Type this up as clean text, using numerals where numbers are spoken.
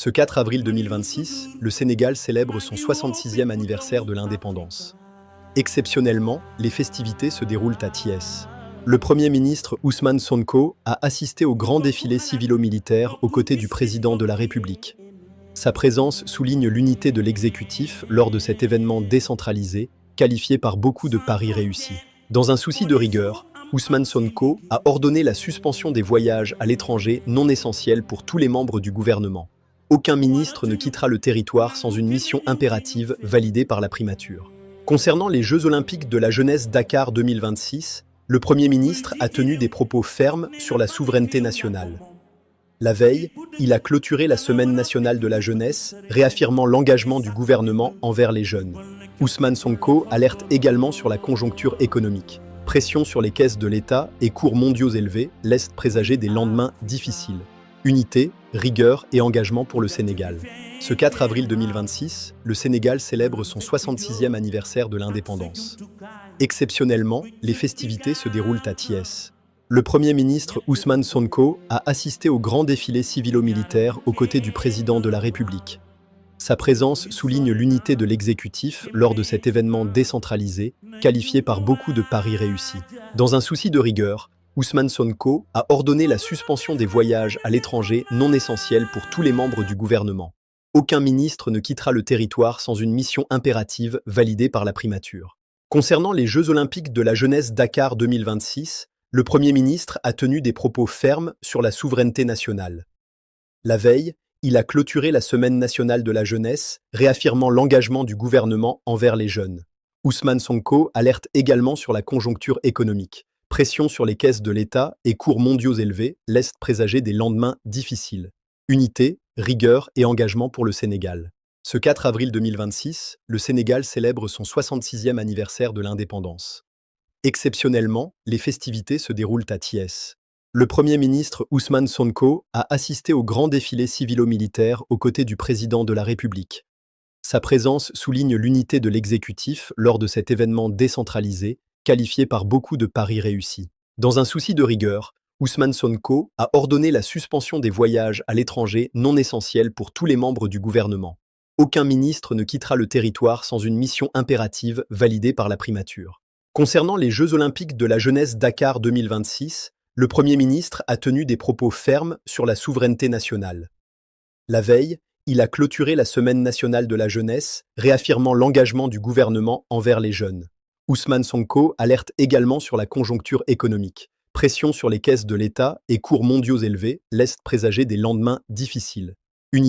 Ce 4 avril 2026, le Sénégal célèbre son 66e anniversaire de l'indépendance. Exceptionnellement, les festivités se déroulent à Thiès. Le Premier ministre Ousmane Sonko a assisté au grand défilé civilo-militaire aux côtés du président de la République. Sa présence souligne l'unité de l'exécutif lors de cet événement décentralisé, qualifié par beaucoup de paris réussis. Dans un souci de rigueur, Ousmane Sonko a ordonné la suspension des voyages à l'étranger non essentiels pour tous les membres du gouvernement. Aucun ministre ne quittera le territoire sans une mission impérative validée par la primature. Concernant les Jeux olympiques de la jeunesse Dakar 2026, le Premier ministre a tenu des propos fermes sur la souveraineté nationale. La veille, il a clôturé la Semaine nationale de la jeunesse, réaffirmant l'engagement du gouvernement envers les jeunes. Ousmane Sonko alerte également sur la conjoncture économique. Pression sur les caisses de l'État et cours mondiaux élevés laissent présager des lendemains difficiles. Unité, rigueur et engagement pour le Sénégal. Ce 4 avril 2026, le Sénégal célèbre son 66e anniversaire de l'indépendance. Exceptionnellement, les festivités se déroulent à Thiès. Le Premier ministre Ousmane Sonko a assisté au grand défilé civilo-militaire aux côtés du président de la République. Sa présence souligne l'unité de l'exécutif lors de cet événement décentralisé, qualifié par beaucoup de paris réussis. Dans un souci de rigueur, Ousmane Sonko a ordonné la suspension des voyages à l'étranger non essentiels pour tous les membres du gouvernement. Aucun ministre ne quittera le territoire sans une mission impérative validée par la primature. Concernant les Jeux olympiques de la jeunesse Dakar 2026, le Premier ministre a tenu des propos fermes sur la souveraineté nationale. La veille, il a clôturé la Semaine nationale de la jeunesse, réaffirmant l'engagement du gouvernement envers les jeunes. Ousmane Sonko alerte également sur la conjoncture économique. Pression sur les caisses de l'État et cours mondiaux élevés laissent présager des lendemains difficiles. Unité, rigueur et engagement pour le Sénégal. Ce 4 avril 2026, le Sénégal célèbre son 66e anniversaire de l'indépendance. Exceptionnellement, les festivités se déroulent à Thiès. Le Premier ministre Ousmane Sonko a assisté au grand défilé civilo-militaire aux côtés du président de la République. Sa présence souligne l'unité de l'exécutif lors de cet événement décentralisé, qualifié par beaucoup de paris réussis. Dans un souci de rigueur, Ousmane Sonko a ordonné la suspension des voyages à l'étranger non essentiels pour tous les membres du gouvernement. Aucun ministre ne quittera le territoire sans une mission impérative validée par la primature. Concernant les Jeux olympiques de la jeunesse Dakar 2026, le Premier ministre a tenu des propos fermes sur la souveraineté nationale. La veille, il a clôturé la Semaine nationale de la jeunesse, réaffirmant l'engagement du gouvernement envers les jeunes. Ousmane Sonko alerte également sur la conjoncture économique. Pression sur les caisses de l'État et cours mondiaux élevés laissent présager des lendemains difficiles.